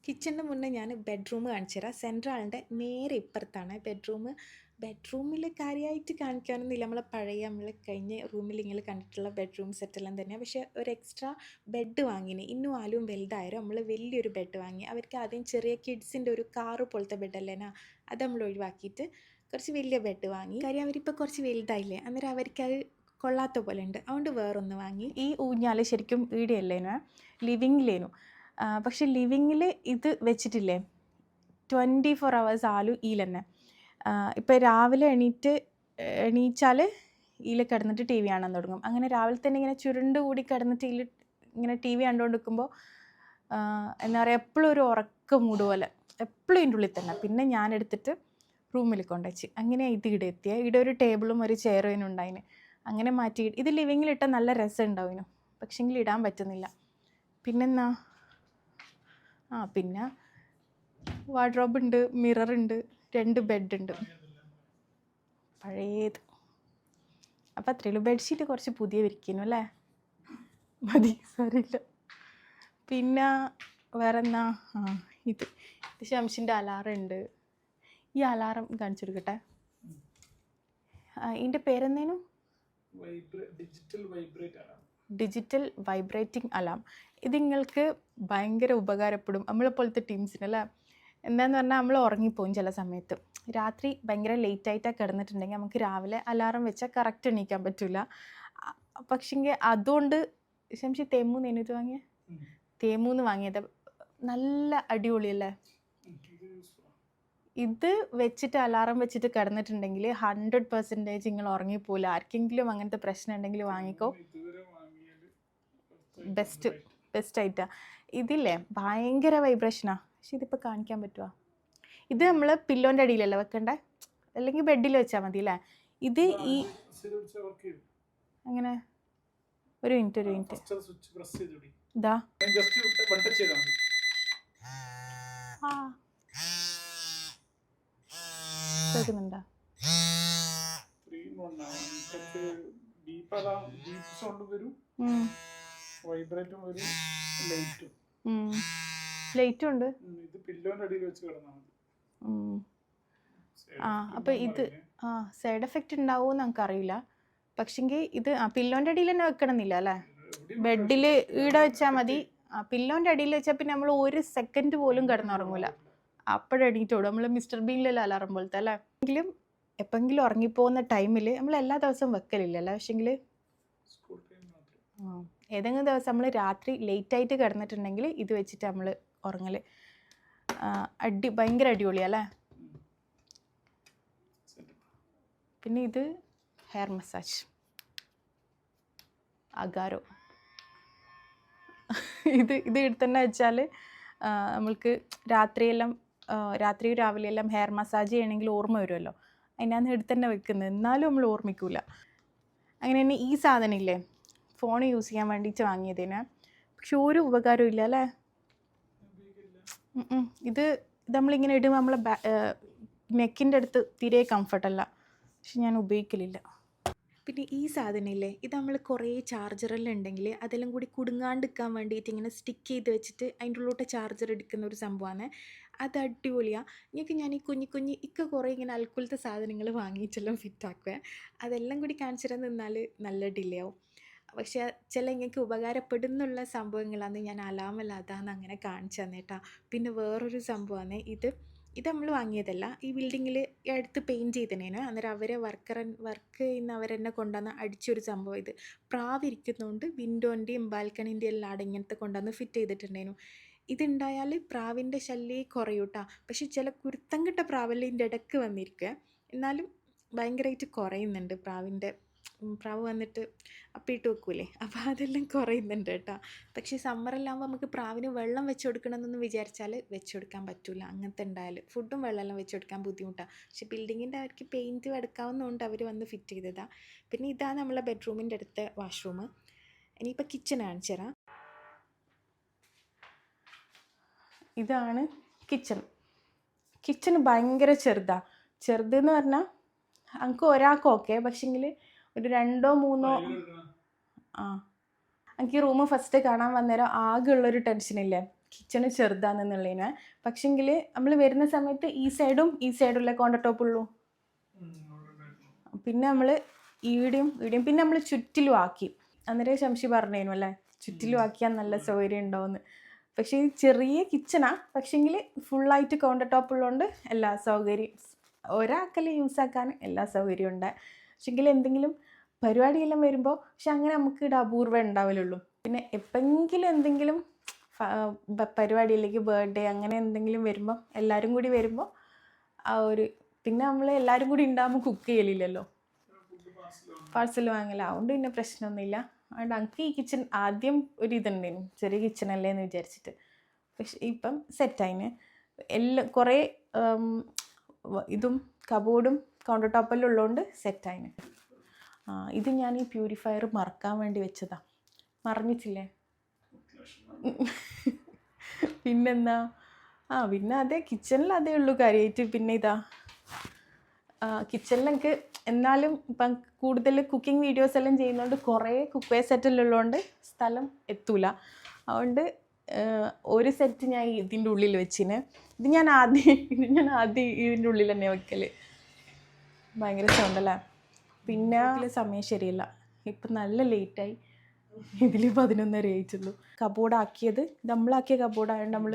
A: കിച്ചണിൻ്റെ മുന്നേ ഞാൻ ബെഡ്റൂം കാണിച്ചു തരാം. സെൻട്രലിൻ്റെ നേരെ ഇപ്പുറത്താണ് ബെഡ്റൂമിൽ കാര്യമായിട്ട് കാണിക്കാനൊന്നുമില്ല. നമ്മൾ കഴിഞ്ഞ റൂമിൽ നിങ്ങൾ കണ്ടിട്ടുള്ള ബെഡ്റൂം സെറ്റെല്ലാം തന്നെയാണ്. പക്ഷേ ഒരു എക്സ്ട്രാ ബെഡ് വാങ്ങിന്. ഇന്നും ആലും വലുതായാലും നമ്മൾ വലിയൊരു ബെഡ് വാങ്ങി. അവർക്ക് ആദ്യം ചെറിയ കിഡ്സിൻ്റെ ഒരു കാറ് പോലത്തെ ബെഡല്ലേനാ, അത് നമ്മൾ ഒഴിവാക്കിയിട്ട് കുറച്ച് വലിയ ബെഡ് വാങ്ങി. കാര്യം അവരിപ്പോൾ കുറച്ച് വലുതായില്ലേ, അന്നേരം അവർക്കത് കൊള്ളാത്ത പോലെ ഉണ്ട്. അതുകൊണ്ട് വേറൊന്ന് വാങ്ങി. ഈ ഊഞ്ഞാൽ ശരിക്കും ഈടെയല്ലേനു, ലിവിങ്ങിലേനു. പക്ഷെ ലിവിങ്ങിൽ ഇത് വെച്ചിട്ടില്ലേ 24 hours ആലും ഈൽ തന്നെ. ഇപ്പോൾ രാവിലെ എണീച്ചാൽ ഈൽ കിടന്നിട്ട് ടി വി കാണാൻ തുടങ്ങും. അങ്ങനെ രാവിലെ തന്നെ ഇങ്ങനെ ചുരുണ്ട് കൂടി കിടന്നിട്ട് ഇങ്ങനെ ടി വി കണ്ടുകൊണ്ടിരിക്കുമ്പോൾ എന്താ പറയുക, എപ്പോഴും ഒരു ഉറക്ക മൂട് പോലെ, എപ്പോഴും ഇതിൻ്റെ ഉള്ളിൽ തന്നെ. പിന്നെ ഞാൻ എടുത്തിട്ട് റൂമിൽ കൊണ്ടുവച്ച്. അങ്ങനെ ഇത് ഇവിടെ എത്തിയ. ഇവിടെ ഒരു ടേബിളും ഒരു ചെയറും ഉണ്ടായിന്. അങ്ങനെ മാറ്റി ഇത് ലിവിങ്ങിലിട്ടാൽ നല്ല രസം ഉണ്ടാവിനും, പക്ഷെങ്കിൽ ഇടാൻ പറ്റുന്നില്ല. പിന്നെന്നാ പിന്നെ വാർഡ്രോബ് ഉണ്ട്, മിറർ ഉണ്ട്, 2 ബെഡ് ഉണ്ട്, പഴയത്. അപ്പം അത്രയേ ഉള്ളൂ. ബെഡ്ഷീറ്റ് കുറച്ച് പുതിയ വിരിക്കുന്നു അല്ലേ, മതി, സാരില്ല. പിന്നെ വേറെ എന്നാ, ഇത് ശംഷിൻ്റെ അലാറം ഉണ്ട്. ഈ അലാറം കാണിച്ചു കൊടുക്കട്ടെ. ഇതിൻ്റെ പേരെന്തേനു? Digital vibrating alarm. ഇത് നിങ്ങൾക്ക് ഭയങ്കര ഉപകാരപ്പെടും നമ്മളെപ്പോലത്തെ ടീംസിനല്ലേ. എന്താന്ന് പറഞ്ഞാൽ നമ്മൾ ഉറങ്ങിപ്പോവും ചില സമയത്ത്. രാത്രി ഭയങ്കര ലേറ്റായിട്ടാണ് കിടന്നിട്ടുണ്ടെങ്കിൽ നമുക്ക് രാവിലെ അലാറം വെച്ചാൽ കറക്റ്റ് എണീക്കാൻ പറ്റില്ല. പക്ഷെങ്കിൽ അതുകൊണ്ട് ശംഷി തേമൂന്ന് എണീറ്റ് വാങ്ങിയ തേമൂന്ന് വാങ്ങിയത് നല്ല അടിപൊളിയല്ലേ. ഇത് വെച്ചിട്ട് അലാറം വെച്ചിട്ട് കിടന്നിട്ടുണ്ടെങ്കിൽ 100% നിങ്ങൾ ഉറങ്ങിപ്പോയില്ല. ആർക്കെങ്കിലും അങ്ങനത്തെ പ്രശ്നം ഉണ്ടെങ്കിൽ വാങ്ങിക്കോ, ബെസ്റ്റ് ആയിട്ടാ. ഇതില്ലേ ഭയങ്കര വൈബ്രേഷനാണ്. പക്ഷെ ഇതിപ്പോൾ കാണിക്കാൻ പറ്റുമോ? ഇത് നമ്മൾ പില്ലോൻ്റെ അടിയിലല്ലേ വെക്കണ്ടേ, അല്ലെങ്കിൽ ബെഡിൽ വെച്ചാൽ മതി അല്ലേ. ഇത് ഈ അങ്ങനെ ഒരു മിനിറ്റ് ഇതാ കേൾക്കുന്നുണ്ടോ? ലൈറ്റും ഉണ്ട്. അപ്പോൾ ഇത് സൈഡ് എഫക്റ്റ് ഉണ്ടാവുമെന്ന് നമുക്കറിയില്ല. പക്ഷെങ്കിൽ ഇത് പില്ലോൻ്റെ അടിയിൽ തന്നെ വെക്കണമെന്നില്ല അല്ലേ, ബെഡിൽ ഈടെ വെച്ചാൽ മതി. പില്ലോൻ്റെ അടിയിൽ വെച്ചാൽ പിന്നെ നമ്മൾ 1 സെക്കൻഡ് പോലും കിടന്നുറങ്ങൂല, അപ്പോഴെണീറ്റോടും. നമ്മൾ മിസ്റ്റർ ബീനിലല്ല അലാറം പോലത്തെ അല്ലേ. എങ്കിലും എപ്പോഴെങ്കിലും ഉറങ്ങിപ്പോകുന്ന ടൈമിൽ നമ്മൾ എല്ലാ ദിവസവും വെക്കലില്ലല്ലോ. പക്ഷെങ്കിൽ ഏതെങ്കിലും ദിവസം നമ്മൾ രാത്രി ലേറ്റായിട്ട് കിടന്നിട്ടുണ്ടെങ്കിൽ ഇത് വെച്ചിട്ട് നമ്മൾ ഉറങ്ങൽ ഭയങ്കര അടിപൊളിയല്ലേ. പിന്നെ ഇത് ഹെയർ മസാജ് അഗാരോ. ഇത് എടുത്തന്നെ വെച്ചാൽ നമ്മൾക്ക് രാത്രി രാവിലെയെല്ലാം ഹെയർ മസാജ് ചെയ്യണമെങ്കിൽ ഓർമ്മ വരുമല്ലോ, അതിനാന്ന് എടുത്ത് തന്നെ വെക്കുന്നത്. എന്നാലും നമ്മൾ ഓർമ്മിക്കൂല. അങ്ങനെ തന്നെ ഈ സാധനം ഇല്ലേ, ഫോൺ യൂസ് ചെയ്യാൻ വേണ്ടിയിട്ട് വാങ്ങിയതിന്, പക്ഷെ ഒരു ഉപകാരവും ഇല്ല അല്ലേ. ഇത് നമ്മളിങ്ങനെ ഇടുമ്പോൾ നമ്മളെ നെക്കിൻ്റെ അടുത്ത് തീരെ കംഫർട്ടല്ല. പക്ഷെ ഞാൻ ഉപയോഗിക്കലില്ല. പിന്നെ ഈ സാധനമില്ലേ, ഇത് നമ്മൾ കുറേ ചാർജറെല്ലാം ഉണ്ടെങ്കിൽ അതെല്ലാം കൂടി കുടുങ്ങാണ്ടിരിക്കാൻ വേണ്ടിയിട്ട് ഇങ്ങനെ സ്റ്റിക്ക് ചെയ്ത് വെച്ചിട്ട് അതിൻ്റെ ഉള്ളിലോട്ട് ചാർജർ എടുക്കുന്ന ഒരു സംഭവമാണ്. അത് അടിപൊളിയാണ്. നിങ്ങൾക്ക് ഞാൻ ഈ കുഞ്ഞി കുറേ ഇങ്ങനെ അൽക്കുലത്തെ സാധനങ്ങൾ വാങ്ങിയിട്ടെല്ലാം ഫിറ്റാക്കുക. അതെല്ലാം കൂടി കാണിച്ചിട്ട് നിന്നാൽ നല്ല ഡിലേ ആവും. പക്ഷേ ചില ഇങ്ങൾക്ക് ഉപകാരപ്പെടുന്നുള്ള സംഭവങ്ങളാണ് ഞാൻ അലാമല്ലാതാന്ന് അങ്ങനെ കാണിച്ചു തന്നേട്ടാ. പിന്നെ വേറൊരു സംഭവമാണ് ഇത് നമ്മൾ വാങ്ങിയതല്ല. ഈ ബിൽഡിങ്ങിൽ അടുത്ത് പെയിൻറ്റ് ചെയ്തതിനേനു. അന്നേരം അവരെ വർക്ക് ചെയ്യുന്ന അവരെന്നെ കൊണ്ടുവന്ന് അടിച്ചൊരു സംഭവം. ഇത് പ്രാവിരിക്കുന്നതുകൊണ്ട് വിൻഡോൻ്റെയും ബാൽക്കണീൻ്റെയും എല്ലാം അവിടെ ഇങ്ങനത്തെ കൊണ്ടുവന്ന് ഫിറ്റ് ചെയ്തിട്ടുണ്ടായിരുന്നു. ഇതുണ്ടായാൽ പ്രാവിൻ്റെ ശല്യം കുറയൂട്ടാ. പക്ഷെ ചില കുരുത്തം കിട്ട പ്രാവെല്ലാം ഇതിൻ്റെ ഇടയ്ക്ക് വന്നിരിക്കുക. എന്നാലും ഭയങ്കരമായിട്ട് കുറയുന്നുണ്ട്. പ്രാവ് വന്നിട്ട് അപ്പിയിട്ട് വെക്കൂലേ, അപ്പോൾ അതെല്ലാം കുറയുന്നുണ്ട് കേട്ടോ. പക്ഷേ സമ്മറെല്ലാകുമ്പോൾ നമുക്ക് പ്രാവിന് വെള്ളം വെച്ച് കൊടുക്കണമെന്നൊന്ന് വിചാരിച്ചാൽ വെച്ച് കൊടുക്കാൻ പറ്റില്ല. അങ്ങനത്തെ ഉണ്ടായാൽ ഫുഡും വെള്ളമെല്ലാം വെച്ച് കൊടുക്കാൻ ബുദ്ധിമുട്ടാണ്. പക്ഷേ ബിൽഡിങ്ങിൻ്റെ അവർക്ക് പെയിൻറ്റ് എടുക്കാവുന്നതുകൊണ്ട് അവർ വന്ന് ഫിറ്റ് ചെയ്തതാണ്. പിന്നെ ഇതാണ് നമ്മളെ ബെഡ്റൂമിൻ്റെ അടുത്ത വാഷ്റൂം. ഇനിയിപ്പോൾ കിച്ചൺ കാണിച്ചു തരാം. ഇതാണ് കിച്ചൺ ഭയങ്കര ചെറുതെന്ന് പറഞ്ഞാൽ നമുക്ക് ഒരാൾക്ക് ഓക്കെ. പക്ഷെങ്കിൽ ഒരു 2 or 3 എനിക്ക് ഈ റൂം ഫസ്റ്റ് കാണാൻ വന്നേരം ആകെയുള്ളൊരു ടെൻഷനില്ലേ, കിച്ചണ് ചെറുതാണെന്നുള്ളതിന്. പക്ഷെങ്കിൽ നമ്മൾ വരുന്ന സമയത്ത് ഈ സൈഡുള്ള കൗണ്ടർ ടോപ്പുള്ളൂ. പിന്നെ നമ്മൾ ഈടെയും പിന്നെ നമ്മൾ ചുറ്റിലും ആക്കി. അന്നേരം ശംഷി പറഞ്ഞേനു അല്ലേ, ചുറ്റിലും ആക്കിയാൽ നല്ല സൗകര്യം ഉണ്ടാവുമെന്ന്. പക്ഷേ ഈ ചെറിയ കിച്ചണാണ്, പക്ഷെങ്കിൽ ഫുള്ളായിട്ട് കൗണ്ടർ ടോപ്പുള്ളതുകൊണ്ട് എല്ലാ സൗകര്യം ഒരാൾക്കെല്ലാം യൂസാക്കാൻ എല്ലാ സൗകര്യവും ഉണ്ട്. പക്ഷെങ്കിൽ എന്തെങ്കിലും പരിപാടിയെല്ലാം വരുമ്പോൾ പക്ഷെ അങ്ങനെ നമുക്ക് ഇവിടെ അപൂർവം ഉണ്ടാവലുള്ളൂ. പിന്നെ എപ്പോഴെങ്കിലും എന്തെങ്കിലും പരിപാടി അല്ലെങ്കിൽ ബർത്ത്ഡേ അങ്ങനെ എന്തെങ്കിലും വരുമ്പോൾ എല്ലാവരും കൂടി വരുമ്പോൾ പിന്നെ നമ്മൾ എല്ലാവരും കൂടി ഉണ്ടാകുമ്പോൾ കുക്ക് ചെയ്യലില്ലല്ലോ, പാഴ്സൽ വാങ്ങല. അതുകൊണ്ട് പിന്നെ പ്രശ്നമൊന്നുമില്ല. അതുകൊണ്ട് എനിക്ക് ഈ കിച്ചൺ ആദ്യം ഒരു ഇതുണ്ടായിരുന്നു, ചെറിയ കിച്ചണല്ലേ എന്ന് വിചാരിച്ചിട്ട്. പക്ഷെ ഇപ്പം സെറ്റായിന് എല്ലാം. കുറേ ഇതും കബോർഡും കൗണ്ടർ ടോപ്പെല്ലാം ഉള്ളതുകൊണ്ട് സെറ്റായിന്. ഇത് ഞാൻ ഈ പ്യൂരിഫയർ മറക്കാൻ വേണ്ടി വെച്ചതാണ്. മറന്നിട്ടില്ലേ? പിന്നെന്താ പിന്നെ അതേ കിച്ചണിൽ അതേ ഉള്ളൂ കാര്യമായിട്ട്. പിന്നെ ഇതാ കിച്ചണിൽ എനിക്ക് എന്നാലും ഇപ്പം കൂടുതൽ കുക്കിംഗ് വീഡിയോസ് എല്ലാം ചെയ്യുന്നതുകൊണ്ട് കുറേ കുക്ക് വെയർ സെറ്റെല്ലാം ഉള്ളതുകൊണ്ട് സ്ഥലം എത്തൂല. അതുകൊണ്ട് ഒരു സെറ്റ് ഞാൻ ഇതിൻ്റെ ഉള്ളിൽ വെച്ചിന്. ഇത് ഞാൻ ആദ്യം ഇതിൻ്റെ ഉള്ളിൽ തന്നെ വെക്കൽ. ഭയങ്കര സൗണ്ടല്ലേ. പിന്നെ സമയം ശരിയല്ല, ഇപ്പം നല്ല ലേറ്റായി. ഇതിൽ 11:30 ആയിട്ടുള്ളൂ. കബോർഡാക്കിയത് നമ്മളാക്കിയ കബോർഡായതുകൊണ്ട് നമ്മൾ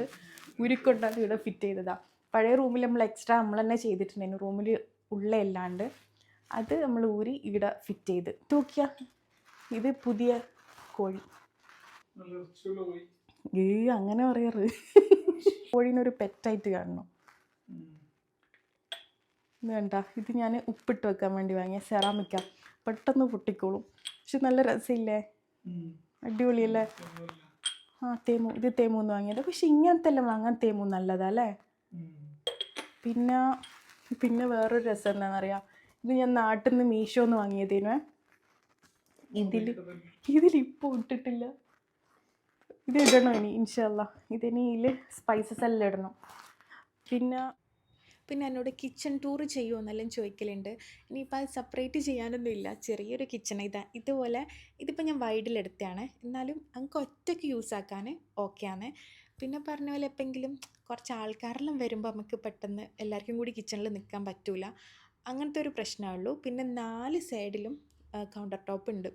A: ഉരുക്കൊണ്ടാക്കി ഇവിടെ ഫിറ്റ് ചെയ്തതാണ്. പഴയ റൂമിൽ നമ്മൾ എക്സ്ട്രാ നമ്മൾ തന്നെ ചെയ്തിട്ടുണ്ടായിരുന്നു, റൂമിൽ ഉള്ളയല്ലാണ്ട്. അത് നമ്മൾ ഊരി ഇവിടെ ഫിറ്റ് ചെയ്ത് തൂക്കിയ. ഇത് പുതിയ കോഴി. അങ്ങനെ പറയാറ്. കോഴീനൊരു പെറ്റായിട്ട് കാണണം. ഇത് വേണ്ട, ഇത് ഞാൻ ഉപ്പിട്ട് വെക്കാൻ വേണ്ടി വാങ്ങിയ സെറാമിക്ക. പെട്ടെന്ന് പൊട്ടിക്കോളും, പക്ഷെ നല്ല രസമില്ലേ, അടിപൊളിയല്ലേ. തേമു, ഇത് തേമൂന്ന് വാങ്ങിയത്. പക്ഷെ ഇങ്ങനത്തെ എല്ലാം വാങ്ങാൻ തേമു നല്ലതാ അല്ലേ. പിന്നെ വേറൊരു രസം എന്താണെന്നറിയാം, ഇത് ഞാൻ നാട്ടിൽ നിന്ന് മീഷോന്ന് വാങ്ങിയതേനു. ഇതിലിപ്പോൾ ഇട്ടിട്ടില്ല. ഇത് ഇടണം ഇനി ഇൻഷാല്ലാ. ഇതിനി ഇതിൽ സ്പൈസസ് എല്ലാം ഇടണം. പിന്നെ എന്നോട് കിച്ചൺ ടൂർ ചെയ്യുമോ എന്നെല്ലാം ചോദിക്കലുണ്ട്. ഇനിയിപ്പോൾ അത് സെപ്പറേറ്റ് ചെയ്യാനൊന്നും ഇല്ല, ചെറിയൊരു കിച്ചൺ ഇതുപോലെ. ഇതിപ്പോൾ ഞാൻ വൈഡിലെടുത്തതാണ്, എന്നാലും നമുക്ക് ഒറ്റയ്ക്ക് യൂസ് ആക്കാൻ ഓക്കെയാണ്. പിന്നെ പറഞ്ഞ പോലെ എപ്പോഴെങ്കിലും കുറച്ച് ആൾക്കാരെല്ലാം വരുമ്പോൾ നമുക്ക് പെട്ടെന്ന് എല്ലാവർക്കും കൂടി കിച്ചണിൽ നിൽക്കാൻ പറ്റൂല, അങ്ങനത്തെ ഒരു പ്രശ്നമേ ഉള്ളൂ. പിന്നെ 4 സൈഡിലും കൗണ്ടർ ടോപ്പ് ഉണ്ട്.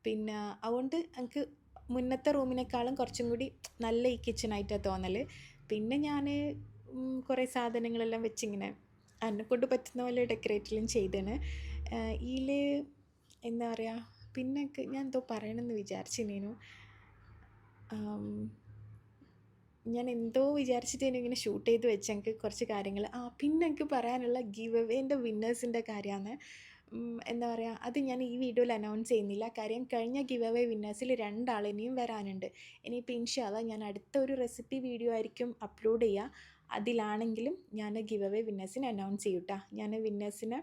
A: പിന്നെ അതുകൊണ്ട് എനിക്ക് മുന്നത്തെ റൂമിനേക്കാളും കുറച്ചും കൂടി നല്ല ഈ കിച്ചണായിട്ടാണ് തോന്നൽ. പിന്നെ ഞാൻ കുറേ സാധനങ്ങളെല്ലാം വെച്ചിങ്ങനെ എന്നെക്കൊണ്ട് പറ്റുന്ന പോലെ ഡെക്കറേറ്റെല്ലാം ചെയ്തേണ്. ഇതിൽ എന്താ പറയുക, പിന്നെ ഞാൻ എന്തോ പറയണമെന്ന് വിചാരിച്ചിനേനു. ഞാൻ എന്തോ വിചാരിച്ചിട്ടേനു ഇങ്ങനെ ഷൂട്ട് ചെയ്ത് വെച്ച് എനിക്ക് കുറച്ച് കാര്യങ്ങൾ. പിന്നെ എനിക്ക് പറയാനുള്ള ഗിവ് അവേൻ്റെ വിന്നേഴ്സിൻ്റെ കാര്യമാണ്. എന്താ പറയുക, അത് ഞാൻ ഈ വീഡിയോയിൽ അനൗൺസ് ചെയ്യുന്നില്ല. കാര്യം കഴിഞ്ഞ ഗിവ് അവേ വിന്നേഴ്സിൽ 2 ആൾ ഇനിയും വരാനുണ്ട്. ഇനിയിപ്പോൾ ഇൻഷാല്ലാ ഞാൻ അടുത്ത ഒരു റെസിപ്പി വീഡിയോ ആയിരിക്കും അപ്ലോഡ് ചെയ്യുക. അതിലാണെങ്കിലും ഞാൻ ഗിവ് അവേ വിന്നേഴ്സിനെ അനൗൺസ് ചെയ്യും കേട്ടോ. ഞാൻ വിന്നേഴ്സിനെ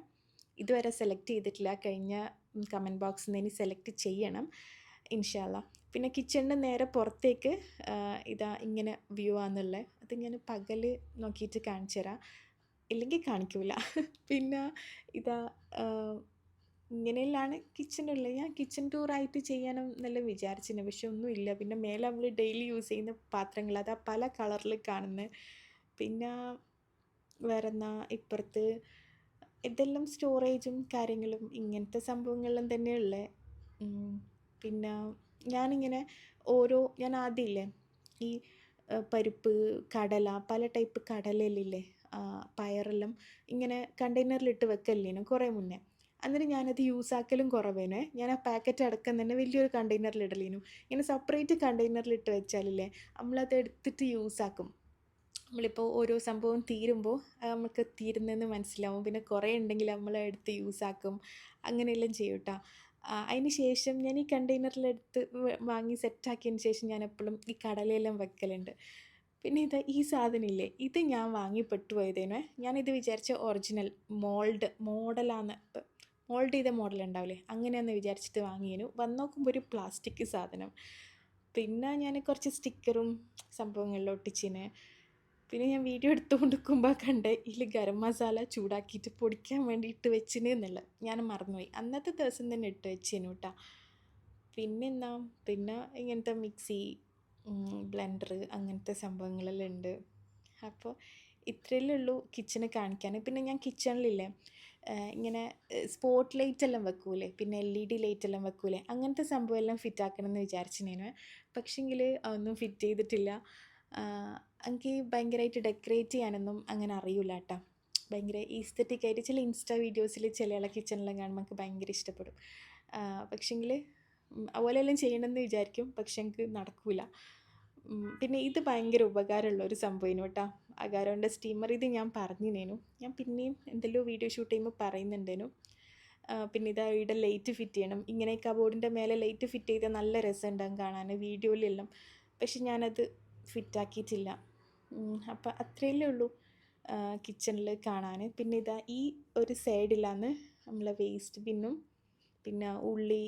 A: ഇതുവരെ സെലക്ട് ചെയ്തിട്ടില്ല, കഴിഞ്ഞ കമൻറ്റ് ബോക്സിൽ നിന്ന് ഇനി സെലക്ട് ചെയ്യണം ഇൻഷാല്ലാ. പിന്നെ കിച്ചണിൻ്റെ നേരെ പുറത്തേക്ക് ഇതാ ഇങ്ങനെ വ്യൂ ആണെന്നുള്ളത്. അത് ഞാൻ പകൽ നോക്കിയിട്ട് കാണിച്ചു തരാം, ഇല്ലെങ്കിൽ കാണിക്കില്ല. പിന്നെ ഇതാ ഇങ്ങനെയെല്ലാം കിച്ചണുള്ളത്. ഞാൻ കിച്ചൺ ടൂറായിട്ട് ചെയ്യാനും നല്ല വിചാരിച്ചിരുന്നു, പക്ഷെ ഒന്നുമില്ല. പിന്നെ മേലെ നമ്മൾ ഡെയിലി യൂസ് ചെയ്യുന്ന പാത്രങ്ങൾ, അതാ പല കളറിൽ കാണുന്നത്. പിന്നെ വേറെ എന്നാ ഇപ്പുറത്ത് ഇതെല്ലാം സ്റ്റോറേജും കാര്യങ്ങളും ഇങ്ങനത്തെ സംഭവങ്ങളെല്ലാം തന്നെയുള്ളത്. പിന്നെ ഞാനിങ്ങനെ ഞാൻ ആദ്യമില്ലേ ഈ പരിപ്പ്, കടല, പല ടൈപ്പ് കടലയില്ലേ, പയറെല്ലാം ഇങ്ങനെ കണ്ടെയ്നറിലിട്ട് വെക്കല്ലേനു കുറേ മുന്നേ. അന്നേരം ഞാനത് യൂസ് ആക്കലും കുറവേനെ. ഞാൻ ആ പാക്കറ്റ് അടക്കം തന്നെ വലിയൊരു കണ്ടെയ്നറിലിടലേനു. ഇങ്ങനെ സെപ്പറേറ്റ് കണ്ടെയ്നറിലിട്ട് വെച്ചാലില്ലേ നമ്മളത് എടുത്തിട്ട് യൂസ് ആക്കും. നമ്മളിപ്പോൾ ഓരോ സംഭവം തീരുമ്പോൾ നമുക്ക് തീരുന്നതെന്ന് മനസ്സിലാവും. പിന്നെ കുറേ ഉണ്ടെങ്കിൽ നമ്മൾ എടുത്ത് യൂസ് ആക്കും, അങ്ങനെയെല്ലാം ചെയ്യും കേട്ടോ. അതിന് ശേഷം ഞാൻ ഈ കണ്ടെയ്നറിലെടുത്ത് വാങ്ങി സെറ്റാക്കിയതിന് ശേഷം ഞാൻ എപ്പോഴും ഈ കടലയെല്ലാം വെക്കലുണ്ട്. പിന്നെ ഈ സാധനമില്ലേ, ഇത് ഞാൻ വാങ്ങി പെട്ടുപോയതേനെ. ഞാനിത് വിചാരിച്ച ഒറിജിനൽ മോഡലാണ്, മോൾഡ് ചെയ്ത മോഡൽ ഉണ്ടാവില്ലേ, അങ്ങനെയാണെന്ന് വിചാരിച്ചിട്ട് വാങ്ങിയേനു. വന്ന് നോക്കുമ്പോൾ ഒരു പ്ലാസ്റ്റിക് സാധനം. പിന്നെ ഞാൻ കുറച്ച് സ്റ്റിക്കറും സംഭവങ്ങളിലും ഒട്ടിച്ചിന്. പിന്നെ ഞാൻ വീഡിയോ എടുത്തുകൊണ്ടിരിക്കുമ്പോൾ കണ്ട് ഇതിൽ ഗരം മസാല ചൂടാക്കിയിട്ട് പൊടിക്കാൻ വേണ്ടി ഇട്ട് വെച്ചിന് എന്നുള്ളത് ഞാൻ മറന്നുപോയി. അന്നത്തെ ദിവസം തന്നെ ഇട്ട് വെച്ചേനു കേട്ടോ. പിന്നെ ഇങ്ങനത്തെ മിക്സി, ബ്ലെൻഡർ, അങ്ങനത്തെ സംഭവങ്ങളെല്ലാം ഉണ്ട്. അപ്പോൾ ഇത്രയല്ലേ ഉള്ളൂ കിച്ചണ് കാണിക്കാൻ. പിന്നെ ഞാൻ കിച്ചണിലില്ലേ ഇങ്ങനെ സ്പോട്ട് ലൈറ്റ് എല്ലാം വെക്കൂലേ, പിന്നെ LED ലൈറ്റ് എല്ലാം വെക്കൂലേ, അങ്ങനത്തെ സംഭവം എല്ലാം ഫിറ്റ് ആക്കണം എന്ന് വിചാരിച്ചിനേനു. പക്ഷെങ്കിൽ അതൊന്നും ഫിറ്റ് ചെയ്തിട്ടില്ല. എനിക്ക് ഭയങ്കരമായിട്ട് ഡെക്കറേറ്റ് ചെയ്യാനൊന്നും അങ്ങനെ അറിയില്ല കേട്ടോ. ഭയങ്കര ഈസ്തറ്റിക്കായിട്ട് ചില ഇൻസ്റ്റാ വീഡിയോസിൽ ചില ആളെ കിച്ചണിലെല്ലാം കാണുമ്പോൾ എനിക്ക് ഭയങ്കര ഇഷ്ടപ്പെടും. പക്ഷെങ്കിൽ അതുപോലെയെല്ലാം ചെയ്യണമെന്ന് വിചാരിക്കും, പക്ഷെ എനിക്ക് നടക്കില്ല. പിന്നെ ഇത് ഭയങ്കര ഉപകാരമുള്ള ഒരു സംഭവം കേട്ടോ, അഗാരോൻ്റെ സ്റ്റീമർ. ഇത് ഞാൻ പറഞ്ഞിനേനു, ഞാൻ പിന്നെയും എന്തെല്ലോ വീഡിയോ ഷൂട്ട് ചെയ്യുമ്പോൾ പറയുന്നുണ്ടേനു. പിന്നെ ഇവിടെ ലൈറ്റ് ഫിറ്റ് ചെയ്യണം. ഇങ്ങനെ കബോർഡിൻ്റെ മേലെ ലൈറ്റ് ഫിറ്റ് ചെയ്താൽ നല്ല രസമുണ്ടാകും കാണാൻ വീഡിയോയിലെല്ലാം. പക്ഷെ ഞാനത് ഫിറ്റാക്കിയിട്ടില്ല. അപ്പം അത്രയല്ലേ ഉള്ളൂ കിച്ചണിൽ കാണാൻ. പിന്നെ ഈ ഒരു സൈഡിലാണ് നമ്മളെ വേസ്റ്റ് ബിന്നും പിന്നെ ഉള്ളി,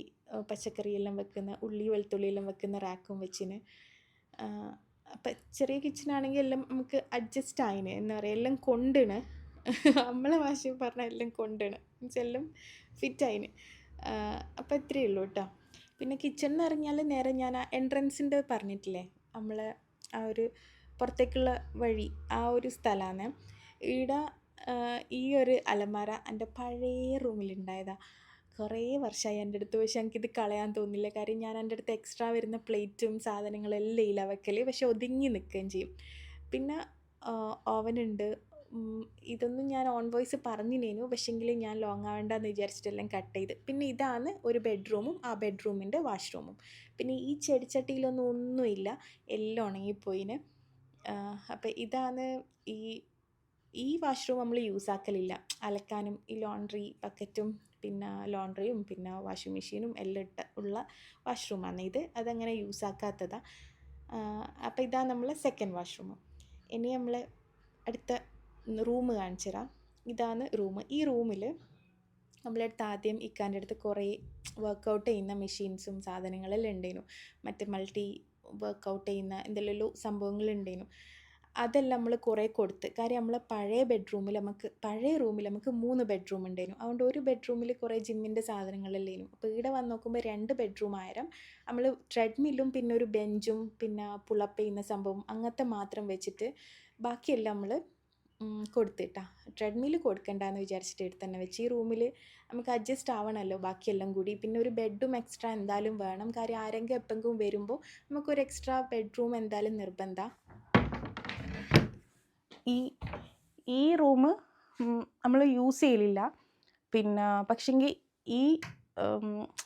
A: പച്ചക്കറിയെല്ലാം വെക്കുന്ന, ഉള്ളി വെളുത്തുള്ളിയെല്ലാം വെക്കുന്ന റാക്കും വെച്ചിന്. അപ്പം ചെറിയ കിച്ചണാണെങ്കിൽ എല്ലാം നമുക്ക് അഡ്ജസ്റ്റ് ആയിന് എന്താ പറയുക എല്ലാം കൊണ്ടിണ് നമ്മളെ ഭാഷയിൽ പറഞ്ഞാൽ എല്ലാം കൊണ്ടിണ് മീൻസ് എല്ലാം ഫിറ്റായിന്. അപ്പോൾ ഇത്രയേ ഉള്ളൂ കേട്ടോ. പിന്നെ കിച്ചണിൽ നിന്ന് ഇറങ്ങിയാൽ നേരെ ഞാൻ ആ എൻട്രൻസിൻ്റെ പറഞ്ഞിട്ടില്ലേ നമ്മളെ ആ ഒരു പുറത്തേക്കുള്ള വഴി ആ ഒരു സ്ഥലമാണ്. ഇവിടെ ഈ ഒരു അലമാര എൻ്റെ പഴയ റൂമിലുണ്ടായതാണ്. കുറേ വർഷമായി എൻ്റെ അടുത്ത്, പക്ഷെ എനിക്കിത് കളയാൻ തോന്നില്ല. കാര്യം ഞാൻ എൻ്റെ അടുത്ത് എക്സ്ട്രാ വരുന്ന പ്ലേറ്റും സാധനങ്ങളെല്ലാം ഇല്ല വെക്കൽ, പക്ഷെ ഒതുങ്ങി നിൽക്കുകയും ചെയ്യും. പിന്നെ ഓവനുണ്ട്. ഇതൊന്നും ഞാൻ ഓൺ വോയിസ് പറഞ്ഞിനേനു, പക്ഷെങ്കിൽ ഞാൻ ലോങ് ആവേണ്ടെന്ന് വിചാരിച്ചിട്ടെല്ലാം കട്ട് ചെയ്ത്. പിന്നെ ഇതാണ് ഒരു ബെഡ്റൂമും ആ ബെഡ്റൂമിൻ്റെ വാഷ്റൂമും. പിന്നെ ഈ ചെടിച്ചട്ടിയിലൊന്നും ഒന്നുമില്ല, എല്ലാം ഉണങ്ങിപ്പോയിന്. അപ്പം ഇതാണ് ഈ വാഷ്റൂം നമ്മൾ യൂസ് ആക്കലില്ല. അലക്കാനും ഈ ലോണ്ട്രി ബക്കറ്റും പിന്നെ ലോണ്ട്രിയും പിന്നെ വാഷിംഗ് മെഷീനും എല്ലാം ഉള്ള വാഷ്റൂമാണ് ഇത്. അതങ്ങനെ യൂസ് ആക്കാത്തതാണ്. അപ്പോൾ ഇതാണ് നമ്മളെ സെക്കൻഡ് വാഷ്റൂം. ഇനി നമ്മൾ അടുത്ത റൂം കാണിച്ചു തരാം. ഇതാണ് റൂം. ഈ റൂമിൽ നമ്മളടുത്ത് ആദ്യം ഇക്കാൻ്റെ അടുത്ത് കുറേ വർക്കൗട്ട് ചെയ്യുന്ന മെഷീൻസും സാധനങ്ങളെല്ലാം ഉണ്ടായിരുന്നു. മറ്റേ മൾട്ടി വർക്കൗട്ട് ചെയ്യുന്ന എന്തെല്ലോ സംഭവങ്ങളുണ്ടായിരുന്നു. അതെല്ലാം നമ്മൾ കുറേ കൊടുത്ത്. കാര്യം നമ്മളെ പഴയ റൂമിൽ നമുക്ക് 3 ബെഡ്റൂം ഉണ്ടായിരുന്നു. അതുകൊണ്ട് ഒരു ബെഡ്റൂമിൽ കുറേ ജിമ്മിൻ്റെ സാധനങ്ങളെല്ലാം. അപ്പോൾ ഇവിടെ വന്ന് നോക്കുമ്പോൾ 2 ബെഡ്റൂം ആയിരം നമ്മൾ ട്രെഡ്മില്ലും പിന്നെ ഒരു ബെഞ്ചും പിന്നെ പുളപ്പ് ചെയ്യുന്ന സംഭവം അങ്ങനത്തെ മാത്രം വെച്ചിട്ട് ബാക്കിയെല്ലാം നമ്മൾ കൊടുത്തിട്ടാ. ട്രെഡ്മിൽ കൊടുക്കണ്ടെന്ന് വിചാരിച്ചിട്ട് എടുത്ത് തന്നെ വെച്ച്. ഈ റൂമിൽ നമുക്ക് അഡ്ജസ്റ്റ് ആവണമല്ലോ ബാക്കിയെല്ലാം കൂടി. പിന്നെ ഒരു ബെഡും എക്സ്ട്രാ എന്തായാലും വേണം. കാര്യം ആരെങ്കിലും എപ്പെങ്കിലും വരുമ്പോൾ നമുക്കൊരു എക്സ്ട്രാ ബെഡ്റൂം എന്തായാലും നിർബന്ധമാണ്. ഈ റൂം നമ്മൾ യൂസ് ചെയ്യലില്ല. പിന്നെ പക്ഷെങ്കിൽ ഈ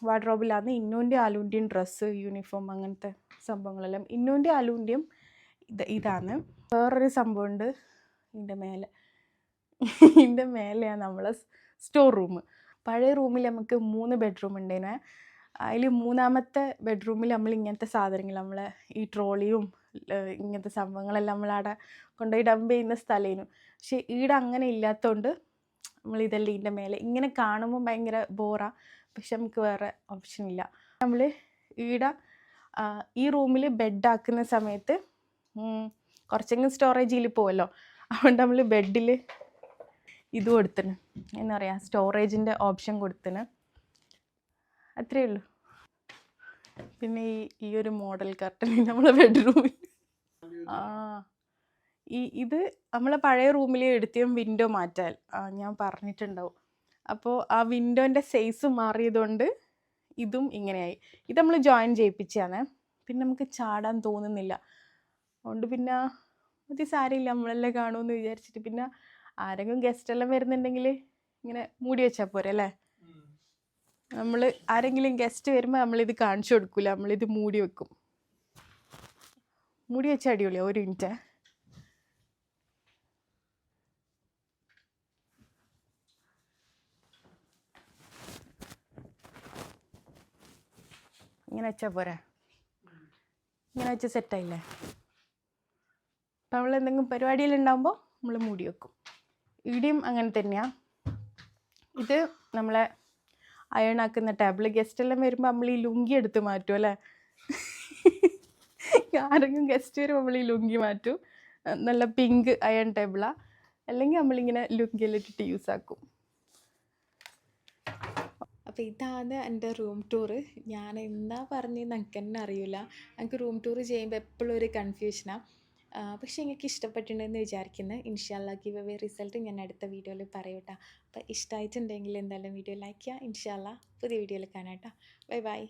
A: വാർഡ്രോബിലാണ് ഇന്നുവിൻ്റെ ആലുവിൻ്റെയും ഡ്രസ്സ് യൂണിഫോം അങ്ങനത്തെ സംഭവങ്ങളെല്ലാം. ഇന്നുവിൻ്റെ ആലുവിൻ്റെയും ഇതാണ്. വേറൊരു സംഭവമുണ്ട് ഇതിൻ്റെ മേലെയാണ് നമ്മളെ സ്റ്റോർ റൂം. പഴയ റൂമിൽ നമുക്ക് 3 ബെഡ്റൂം ഉണ്ടായിരുന്നു. അതിൽ 3ാമത്തെ ബെഡ്റൂമിൽ നമ്മൾ ഇങ്ങനത്തെ സാധനങ്ങൾ നമ്മളെ ഈ ട്രോളിയും ഇങ്ങനത്തെ സംഭവങ്ങളെല്ലാം നമ്മളവിടെ കൊണ്ടുപോയി ഡംപ് ചെയ്യുന്ന സ്ഥലമായിരുന്നു. പക്ഷേ ഈടെ അങ്ങനെ ഇല്ലാത്തതുകൊണ്ട് നമ്മളിതെല്ലാം ഇതിൻ്റെ മേലെ ഇങ്ങനെ കാണുമ്പോൾ ഭയങ്കര ബോറാണ്. പക്ഷെ നമുക്ക് വേറെ ഓപ്ഷൻ ഇല്ല. നമ്മൾ ഈടെ ഈ റൂമിൽ ബെഡാക്കുന്ന സമയത്ത് കുറച്ചെങ്കിലും സ്റ്റോറേജിൽ പോകുമല്ലോ. അതുകൊണ്ട് നമ്മൾ ബെഡിൽ ഇത് കൊടുത്തിന്, എന്താ പറയുക, സ്റ്റോറേജിൻ്റെ ഓപ്ഷൻ കൊടുത്തിന്. അത്രയേ ഉള്ളൂ. പിന്നെ ഈ ഒരു മോഡൽ കർട്ടൻ നമ്മളെ ബെഡ്റൂമിൽ ഇത് നമ്മളെ പഴയ റൂമിൽ എടുത്തിയും വിൻഡോ മാറ്റാൻ ഞാൻ പറഞ്ഞിട്ടുണ്ടാവും. അപ്പോൾ ആ വിൻഡോൻ്റെ സൈസ് മാറിയതുകൊണ്ട് ഇതും ഇങ്ങനെയായി. ഇത് നമ്മൾ ജോയിൻ ചെയ്യിപ്പിച്ചാണ്. പിന്നെ നമുക്ക് ചാടാൻ തോന്നുന്നില്ല. അതുകൊണ്ട് പിന്നെ അത് സാരമില്ല, നമ്മളെല്ലാം കാണുമെന്ന് വിചാരിച്ചിട്ട്. പിന്നെ ആരെങ്കിലും ഗസ്റ്റെല്ലാം വരുന്നുണ്ടെങ്കിൽ ഇങ്ങനെ മൂടി വെച്ചാൽ പോരെ അല്ലേ. നമ്മൾ ആരെങ്കിലും ഗസ്റ്റ് വരുമ്പോൾ നമ്മളിത് കാണിച്ചു കൊടുക്കില്ല, നമ്മളിത് മൂടി വെക്കും. മൂടി വെച്ചാൽ അടിപൊളിയാണ്. 1 മിനിറ്റ്. ഇങ്ങനെ വെച്ചാൽ പോരെ. ഇങ്ങനെ വെച്ച് സെറ്റായില്ലേ. അപ്പോൾ നമ്മൾ എന്തെങ്കിലും പരിപാടിയിലുണ്ടാകുമ്പോൾ നമ്മൾ മൂടി വെക്കും. ഇവിടെയും അങ്ങനെ തന്നെയാണ്. ഇത് നമ്മളെ അയണാക്കുന്ന ടേബിൾ. ഗസ്റ്റെല്ലാം വരുമ്പോൾ നമ്മൾ ഈ ലുങ്കി എടുത്ത് മാറ്റും അല്ലേ. ആരെങ്കിലും ഗസ്റ്റ് വരുമ്പോൾ നമ്മൾ ഈ ലുങ്കി മാറ്റും. നല്ല പിങ്ക് അയൺ ടേബിളാണ്. അല്ലെങ്കിൽ നമ്മളിങ്ങനെ ലുങ്കിയെല്ലാം ഇട്ടിട്ട് യൂസ് ആക്കും. അപ്പോൾ ഇതാണ് എൻ്റെ റൂം ടൂറ്. ഞാൻ എന്താ പറഞ്ഞതെന്ന് എനിക്ക് തന്നെ അറിയില്ല. എനിക്ക് റൂം ടൂർ ചെയ്യുമ്പോൾ എപ്പോഴും ഒരു കൺഫ്യൂഷനാണ്. പക്ഷേ എനിക്ക് ഇഷ്ടപ്പെട്ടിട്ടുണ്ടെന്ന് വിചാരിക്കുന്നത്. ഇൻഷാ അല്ലാഹ് ഗിവ് അവേ റിസൾട്ട് ഞാൻ അടുത്ത വീഡിയോയിൽ പറയൂട്ടാ. അപ്പോൾ ഇഷ്ടമായിട്ടുണ്ടെങ്കിൽ എന്തായാലും വീഡിയോ ലൈക്ക് ചെയ്യുക. ഇൻഷാ അല്ലാഹ് പുതിയ വീഡിയോയിൽ കാണാം കേട്ടോ. Bye bye.